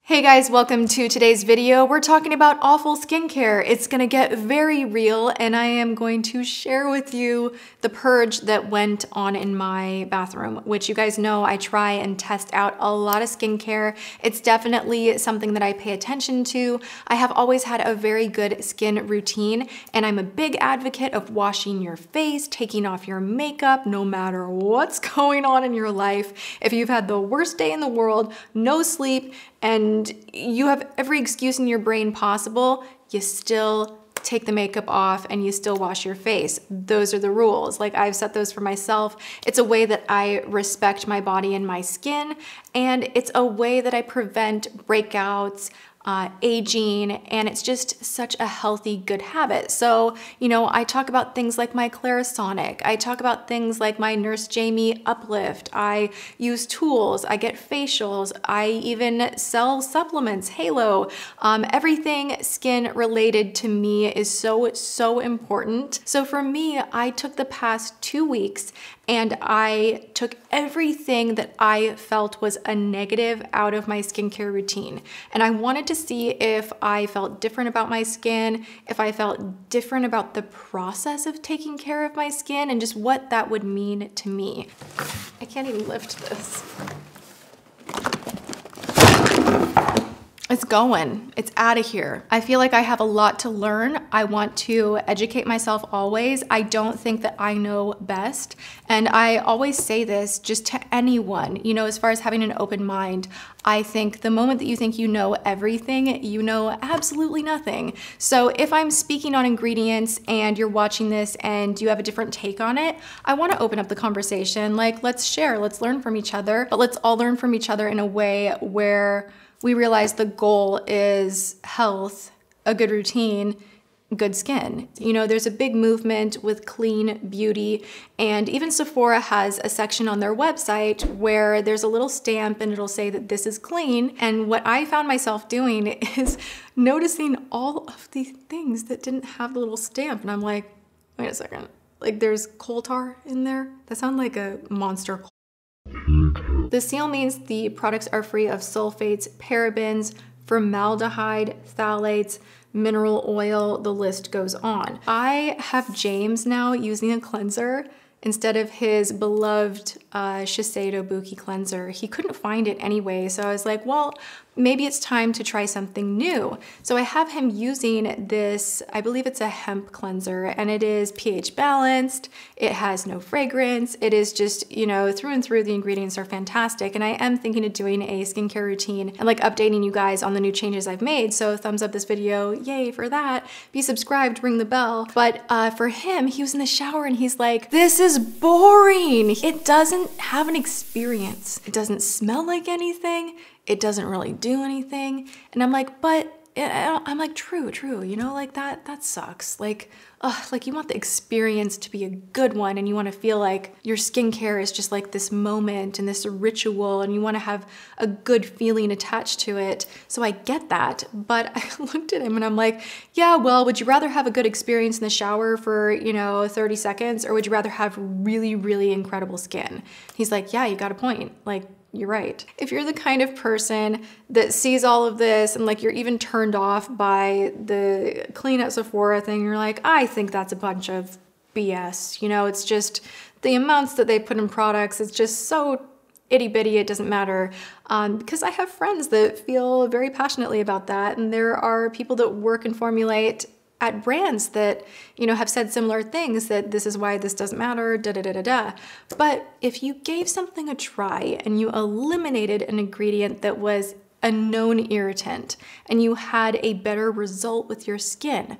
Hey guys, welcome to today's video. We're talking about awful skincare. It's gonna get very real and I am going to share with you the purge that went on in my bathroom, which you guys know I try and test out a lot of skincare. It's definitely something that I pay attention to. I have always had a very good skin routine and I'm a big advocate of washing your face, taking off your makeup, no matter what's going on in your life. If you've had the worst day in the world, no sleep, and you have every excuse in your brain possible, you still take the makeup off and you still wash your face. Those are the rules. Like, I've set those for myself. It's a way that I respect my body and my skin, and it's a way that I prevent breakouts, aging, and it's just such a healthy, good habit. So, you know, I talk about things like my Clarisonic. I talk about things like my Nurse Jamie Uplift. I use tools. I get facials. I even sell supplements, Halo. Everything skin related to me is so important. So for me, I took the past 2 weeks and I took everything that I felt was a negative out of my skincare routine. And I wanted to see if I felt different about my skin, if I felt different about the process of taking care of my skin, and just what that would mean to me. I can't even lift this. It's going, it's out of here. I feel like I have a lot to learn. I want to educate myself always. I don't think that I know best. And I always say this just to anyone, you know, as far as having an open mind. I think the moment that you think you know everything, you know absolutely nothing. So if I'm speaking on ingredients and you're watching this and you have a different take on it, I want to open up the conversation. Like, let's share, let's learn from each other, but let's all learn from each other in a way where we realize the goal is health, a good routine, good skin. You know, there's a big movement with clean beauty, and even Sephora has a section on their website where there's a little stamp and it'll say that this is clean. And what I found myself doing is noticing all of these things that didn't have the little stamp. And I'm like, wait a second, like there's coal tar in there? That sounds like a monster coal. The seal means the products are free of sulfates, parabens, formaldehyde, phthalates, mineral oil, the list goes on. I have James now using a cleanser instead of his beloved Shiseido Buki cleanser. He couldn't find it anyway, so I was like, well, maybe it's time to try something new. So I have him using this, I believe it's a hemp cleanser, and it is pH balanced, it has no fragrance, it is just, you know, through and through the ingredients are fantastic. And I am thinking of doing a skincare routine and like updating you guys on the new changes I've made. So thumbs up this video, yay for that. Be subscribed, ring the bell. But for him, he was in the shower and he's like, this is boring. It doesn't have an experience. It doesn't smell like anything. It doesn't really do anything. And I'm like, but I'm like, true, you know, like that sucks. Like you want the experience to be a good one, and you want to feel like your skincare is just like this moment and this ritual, and you want to have a good feeling attached to it. So I get that, but I looked at him and I'm like, yeah, well, would you rather have a good experience in the shower for, you know, 30 seconds, or would you rather have really, really incredible skin? He's like, yeah, you got a point. Like, you're right. If you're the kind of person that sees all of this and like you're even turned off by the clean at Sephora thing, you're like, I think that's a bunch of BS. You know, it's just the amounts that they put in products, it's just so itty bitty, it doesn't matter. Because I have friends that feel very passionately about that, and there are people that work and formulate at brands that, you know, have said similar things, that this is why this doesn't matter, da da da da da. But if you gave something a try and you eliminated an ingredient that was a known irritant and you had a better result with your skin,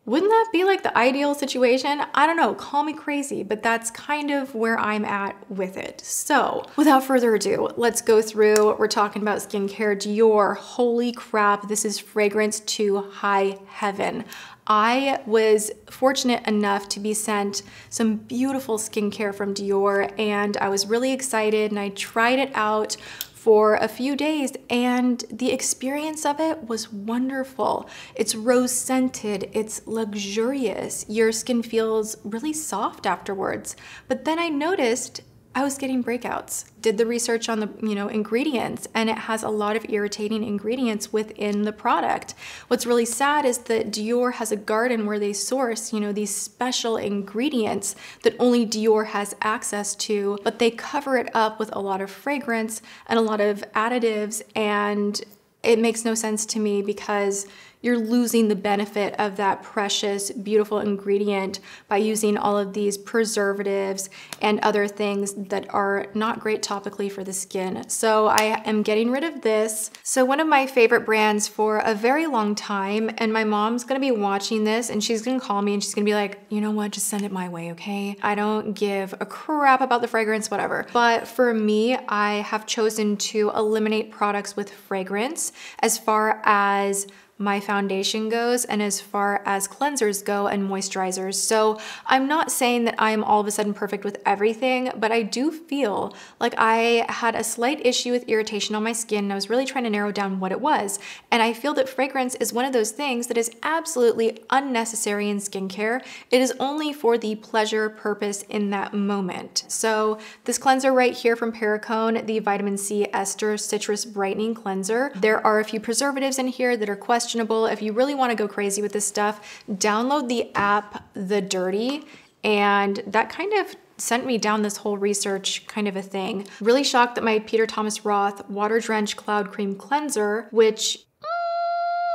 wouldn't that be like the ideal situation? I don't know, call me crazy, but that's kind of where I'm at with it. So without further ado, let's go through. We're talking about skincare. Dior, holy crap, this is fragrance to high heaven. I was fortunate enough to be sent some beautiful skincare from Dior, and I was really excited and I tried it out for a few days, and the experience of it was wonderful. It's rose scented, it's luxurious. Your skin feels really soft afterwards. But then I noticed I was getting breakouts. Did the research on the, ingredients, and it has a lot of irritating ingredients within the product. What's really sad is that Dior has a garden where they source, these special ingredients that only Dior has access to, but they cover it up with a lot of fragrance and a lot of additives, and it makes no sense to me because you're losing the benefit of that precious, beautiful ingredient by using all of these preservatives and other things that are not great topically for the skin. So I am getting rid of this. So one of my favorite brands for a very long time, and my mom's gonna be watching this and she's gonna call me and she's gonna be like, you know what, just send it my way, okay? I don't give a crap about the fragrance, whatever. But for me, I have chosen to eliminate products with fragrance as far as my foundation goes and as far as cleansers go and moisturizers. So I'm not saying that I'm all of a sudden perfect with everything, but I do feel like I had a slight issue with irritation on my skin and I was really trying to narrow down what it was. And I feel that fragrance is one of those things that is absolutely unnecessary in skincare. It is only for the pleasure purpose in that moment. So this cleanser right here from Perricone, the Vitamin C Ester Citrus Brightening Cleanser, there are a few preservatives in here that are questionable. If you really want to go crazy with this stuff, download the app The Dirty, and that kind of sent me down this whole research kind of a thing. Really shocked that my Peter Thomas Roth Water Drench Cloud Cream Cleanser, which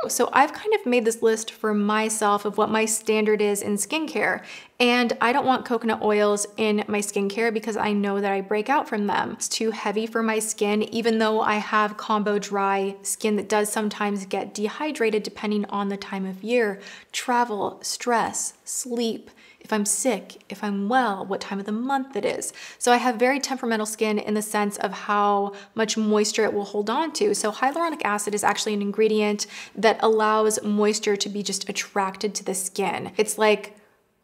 so I've kind of made this list for myself of what my standard is in skincare. And I don't want coconut oils in my skincare because I know that I break out from them. It's too heavy for my skin, even though I have combo dry skin that does sometimes get dehydrated depending on the time of year, travel, stress, sleep, if I'm sick, if I'm well, what time of the month it is. So I have very temperamental skin in the sense of how much moisture it will hold on to. So hyaluronic acid is actually an ingredient that allows moisture to be just attracted to the skin. It's like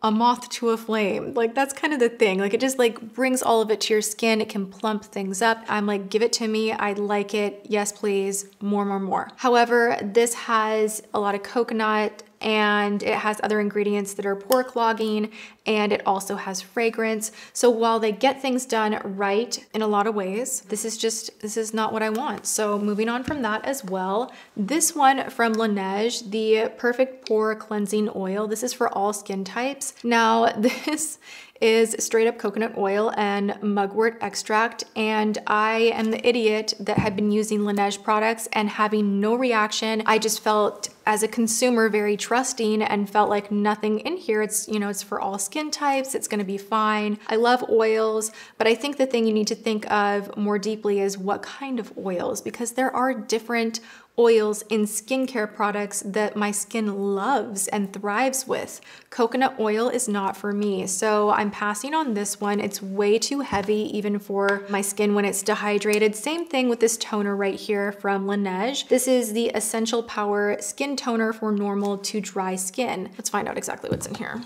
a moth to a flame. Like that's kind of the thing. Like it just like brings all of it to your skin. It can plump things up. I'm like, give it to me. I like it. Yes, please. More, more, more. However, this has a lot of coconut and it has other ingredients that are pore clogging, and it also has fragrance. So while they get things done right in a lot of ways, this is not what I want. So moving on from that as well, this one from Laneige, the Perfect Pore Cleansing Oil. This is for all skin types. Now this is straight up coconut oil and mugwort extract, and I am the idiot that had been using Laneige products and having no reaction. I just felt as a consumer very trusting and felt like nothing in here. It's, it's for all skin types. It's gonna be fine. I love oils, but I think the thing you need to think of more deeply is what kind of oils, because there are different oils in skincare products that my skin loves and thrives with. Coconut oil is not for me, so I'm passing on this one. It's way too heavy even for my skin when it's dehydrated. Same thing with this toner right here from Laneige. This is the Essential Power Skin Toner for normal to dry skin. Let's find out exactly what's in here.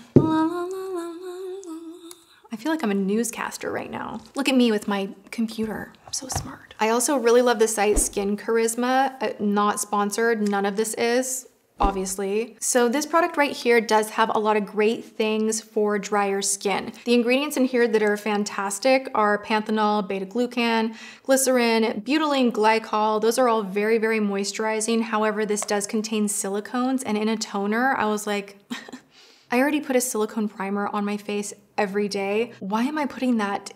I feel like I'm a newscaster right now. Look at me with my computer. I'm so smart. I also really love the site Skin Charisma. Not sponsored, none of this is, obviously. So this product right here does have a lot of great things for drier skin. The ingredients in here that are fantastic are panthenol, beta-glucan, glycerin, butylene glycol. Those are all very, very moisturizing. However, this does contain silicones, and in a toner, I was like, I already put a silicone primer on my face every day. Why am I putting that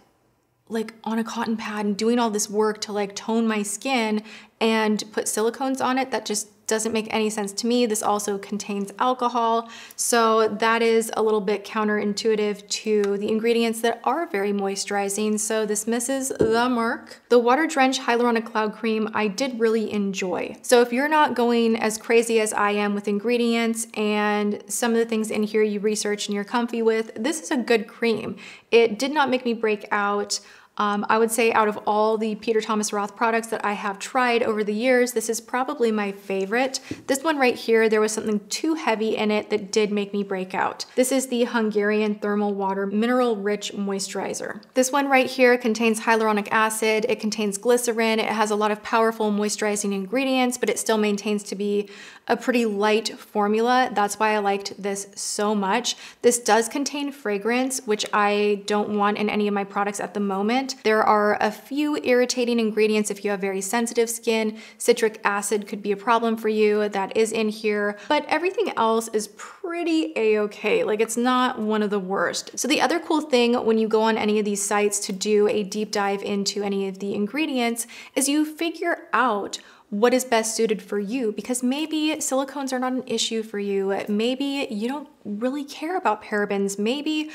like on a cotton pad and doing all this work to like tone my skin and put silicones on it? That just doesn't make any sense to me. This also contains alcohol, so that is a little bit counterintuitive to the ingredients that are very moisturizing, so this misses the mark. The Water Drench Hyaluronic Cloud Cream I did really enjoy. So if you're not going as crazy as I am with ingredients and some of the things in here you research and you're comfy with, this is a good cream. It did not make me break out. I would say out of all the Peter Thomas Roth products that I have tried over the years, this is probably my favorite. This one right here, there was something too heavy in it that did make me break out. This is the Hungarian Thermal Water Mineral Rich Moisturizer. This one right here contains hyaluronic acid, it contains glycerin, it has a lot of powerful moisturizing ingredients, but it still maintains to be a pretty light formula. That's why I liked this so much. This does contain fragrance, which I don't want in any of my products at the moment. it. There are a few irritating ingredients if you have very sensitive skin. Citric acid could be a problem for you. That is in here, but everything else is pretty a-okay. Like, it's not one of the worst. So the other cool thing when you go on any of these sites to do a deep dive into any of the ingredients is you figure out what is best suited for you, because maybe silicones are not an issue for you. Maybe you don't really care about parabens. Maybe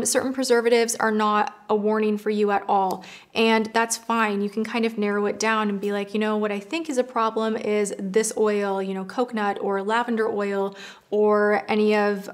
certain preservatives are not a warning for you at all. And that's fine. You can kind of narrow it down and be like, you know, what I think is a problem is this oil, you know, coconut or lavender oil, or any of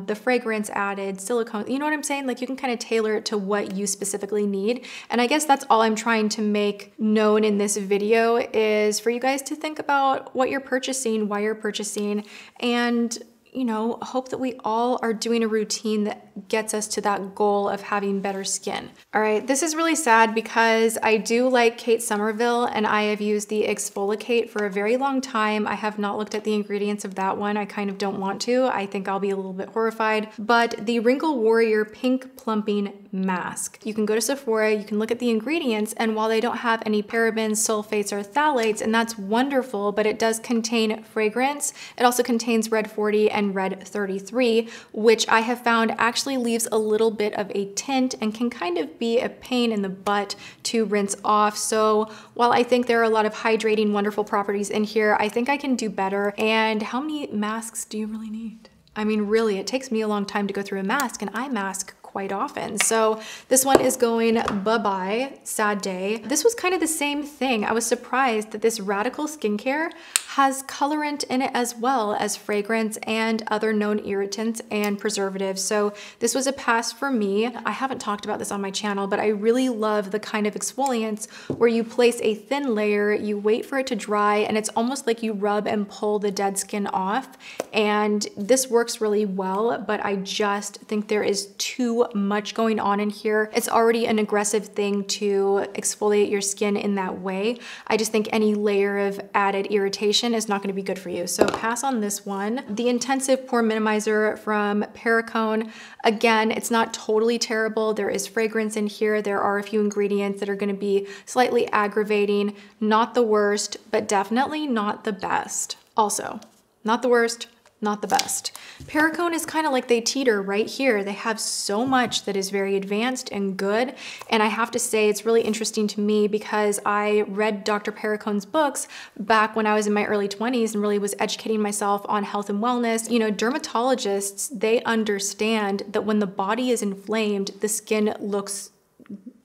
the fragrance added silicone. You know what I'm saying? Like, you can kind of tailor it to what you specifically need. And I guess that's all I'm trying to make known in this video, is for you guys to think about what you're purchasing, why you're purchasing, and you know, hope that we all are doing a routine that gets us to that goal of having better skin. All right, this is really sad because I do like Kate Somerville and I have used the Exfoliate for a very long time. I have not looked at the ingredients of that one. I kind of don't want to. I think I'll be a little bit horrified. But the Wrinkle Warrior Pink Plumping Mask. You can go to Sephora, you can look at the ingredients, and while they don't have any parabens, sulfates, or phthalates, and that's wonderful, but it does contain fragrance. It also contains Red 40 and Red 33, which I have found actually leaves a little bit of a tint and can kind of be a pain in the butt to rinse off. So while I think there are a lot of hydrating, wonderful properties in here, I think I can do better. And how many masks do you really need? I mean, really, it takes me a long time to go through a mask, and I mask quite often. So this one is going bye-bye, sad day. This was kind of the same thing. I was surprised that this Radical Skincare has colorant in it as well as fragrance and other known irritants and preservatives. So this was a pass for me. I haven't talked about this on my channel, but I really love the kind of exfoliants where you place a thin layer, you wait for it to dry, and it's almost like you rub and pull the dead skin off. And this works really well, but I just think there is too much going on in here. It's already an aggressive thing to exfoliate your skin in that way. I just think any layer of added irritation is not going to be good for you. So pass on this one. The Intensive Pore Minimizer from Perricone. Again, it's not totally terrible. There is fragrance in here. There are a few ingredients that are going to be slightly aggravating. Not the worst, but definitely not the best. Also, not the worst, not the best. Perricone is kind of like they teeter right here. They have so much that is very advanced and good. And I have to say, it's really interesting to me because I read Dr. Perricone's books back when I was in my early 20s and really was educating myself on health and wellness. You know, dermatologists, they understand that when the body is inflamed, the skin looks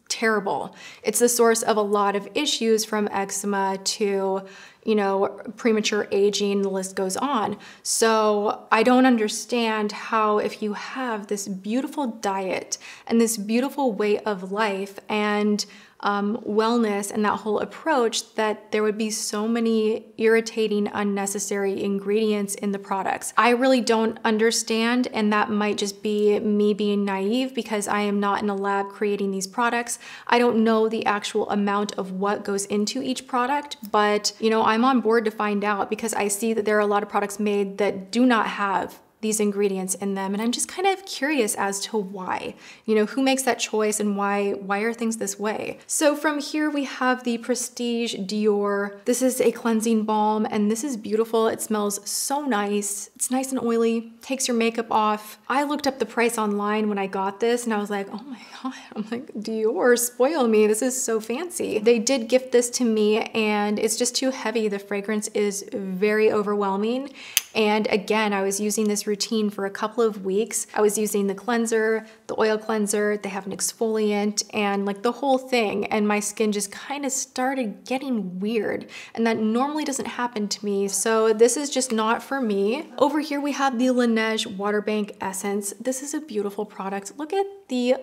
terrible. It's the source of a lot of issues, from eczema to, you know, premature aging, the list goes on. So I don't understand how, if you have this beautiful diet and this beautiful way of life and wellness and that whole approach, that there would be so many irritating, unnecessary ingredients in the products. I really don't understand, and that might just be me being naive because I am not in a lab creating these products. I don't know the actual amount of what goes into each product, but you know, I'm on board to find out because I see that there are a lot of products made that do not have these ingredients in them, and I'm just kind of curious as to why. You know, who makes that choice and why are things this way? So from here we have the Prestige Dior. This is a cleansing balm, and this is beautiful. It smells so nice. It's nice and oily, takes your makeup off. I looked up the price online when I got this, and I was like, oh my God, I'm like, Dior, spoil me. This is so fancy. They did gift this to me, and it's just too heavy. The fragrance is very overwhelming. And again, I was using this routine for a couple of weeks. I was using the cleanser, the oil cleanser, they have an exfoliant, and like the whole thing, and my skin just kind of started getting weird, and that normally doesn't happen to me. So this is just not for me. Over here we have the Laneige Water Bank Essence. This is a beautiful product. Look at the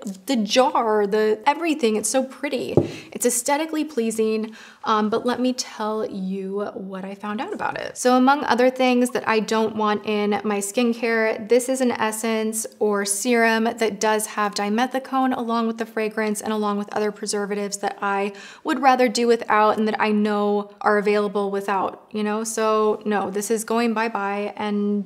jar, the everything. It's so pretty. It's aesthetically pleasing, but let me tell you what I found out about it. So among other things that I don't want in my skincare, this is an essence or serum that does have dimethicone along with the fragrance and along with other preservatives that I would rather do without and that I know are available without, you know? So no, this is going bye-bye, and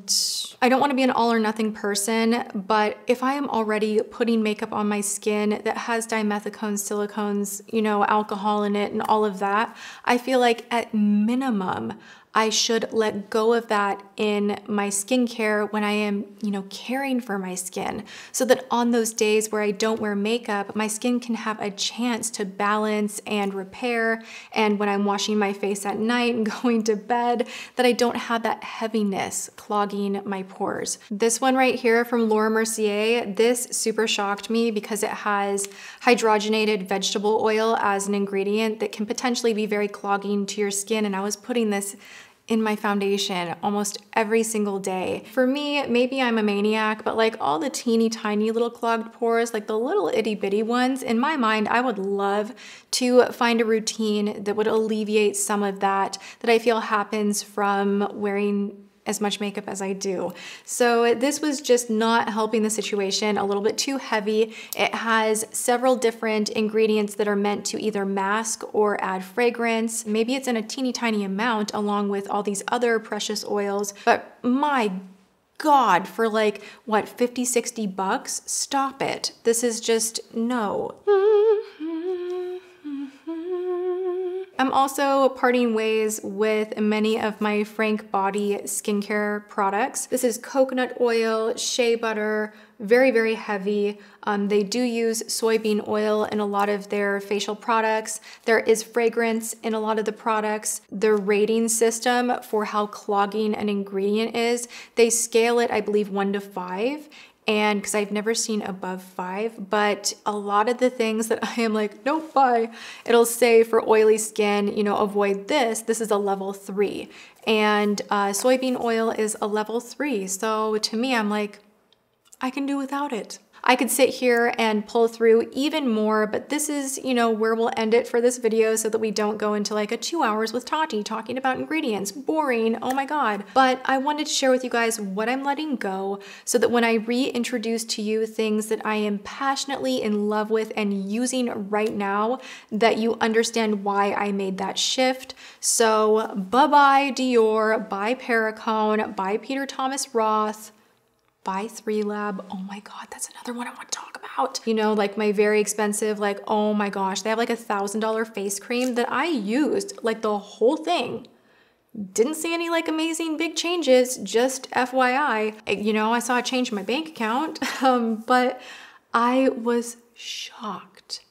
I don't want to be an all or nothing person, but if I am already putting makeup on my skin that has dimethicones, silicones, you know, alcohol in it and all of that, I feel like at minimum, I should let go of that in my skincare when I am, you know, caring for my skin, so that on those days where I don't wear makeup, my skin can have a chance to balance and repair. And when I'm washing my face at night and going to bed, that I don't have that heaviness clogging my pores. This one right here from Laura Mercier, this super shocked me because it has hydrogenated vegetable oil as an ingredient that can potentially be very clogging to your skin. And I was putting this in my foundation almost every single day. For me, maybe I'm a maniac, but like all the teeny tiny little clogged pores, like the little itty bitty ones, in my mind, I would love to find a routine that would alleviate some of that I feel happens from wearing as much makeup as I do. So this was just not helping the situation, a little bit too heavy. It has several different ingredients that are meant to either mask or add fragrance. Maybe it's in a teeny tiny amount along with all these other precious oils, but my God, for like, what, 50, 60 bucks? Stop it. This is just, no. I'm also parting ways with many of my Frank Body skincare products. This is coconut oil, shea butter, very, very heavy. They do use soybean oil in a lot of their facial products. There is fragrance in a lot of the products. The rating system for how clogging an ingredient is, they scale it, I believe, 1 to 5. And because I've never seen above 5, but a lot of the things that I am like, nope, bye. It'll say for oily skin, you know, avoid this. This is a level 3. And soybean oil is a level 3. So to me, I'm like, I can do without it. I could sit here and pull through even more, but this is, you know, where we'll end it for this video so that we don't go into like a 2 hours with Tati talking about ingredients. Boring, oh my God. But I wanted to share with you guys what I'm letting go so that when I reintroduce to you things that I am passionately in love with and using right now, that you understand why I made that shift. So bye-bye Dior, bye Perricone, bye Peter Thomas Roth, by 3Lab. Oh my God, that's another one I want to talk about. You know, like my very expensive, like, oh my gosh, they have like $1,000 face cream that I used like the whole thing. Didn't see any like amazing big changes, just FYI. You know, I saw a change in my bank account, but I was shocked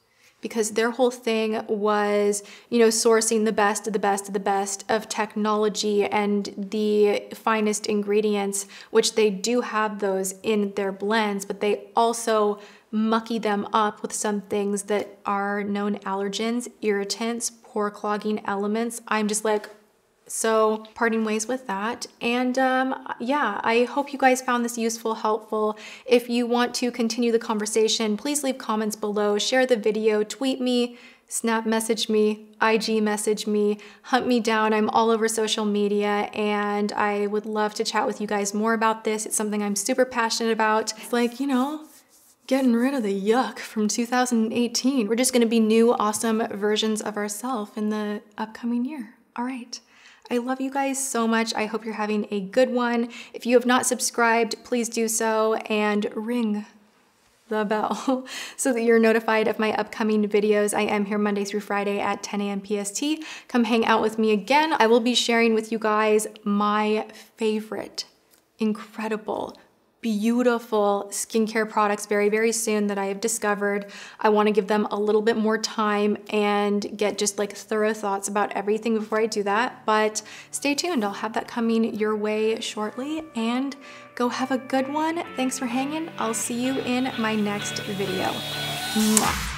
because their whole thing was, you know, sourcing the best of the best of the best of technology and the finest ingredients, which they do have those in their blends, but they also mucky them up with some things that are known allergens, irritants, pore clogging elements. I'm just like, so parting ways with that. And yeah, I hope you guys found this useful, helpful. If you want to continue the conversation, please leave comments below, share the video, tweet me, snap message me, IG message me, hunt me down. I'm all over social media and I would love to chat with you guys more about this. It's something I'm super passionate about. It's like, you know, getting rid of the yuck from 2018. We're just gonna be new, awesome versions of ourselves in the upcoming year. All right. I love you guys so much. I hope you're having a good one. If you have not subscribed, please do so and ring the bell so that you're notified of my upcoming videos. I am here Monday through Friday at 10 a.m. PST. Come hang out with me again. I will be sharing with you guys my favorite, incredible, beautiful skincare products very, very soon that I have discovered. I want to give them a little bit more time and get just like thorough thoughts about everything before I do that. But stay tuned. I'll have that coming your way shortly and go have a good one. Thanks for hanging. I'll see you in my next video. Mwah.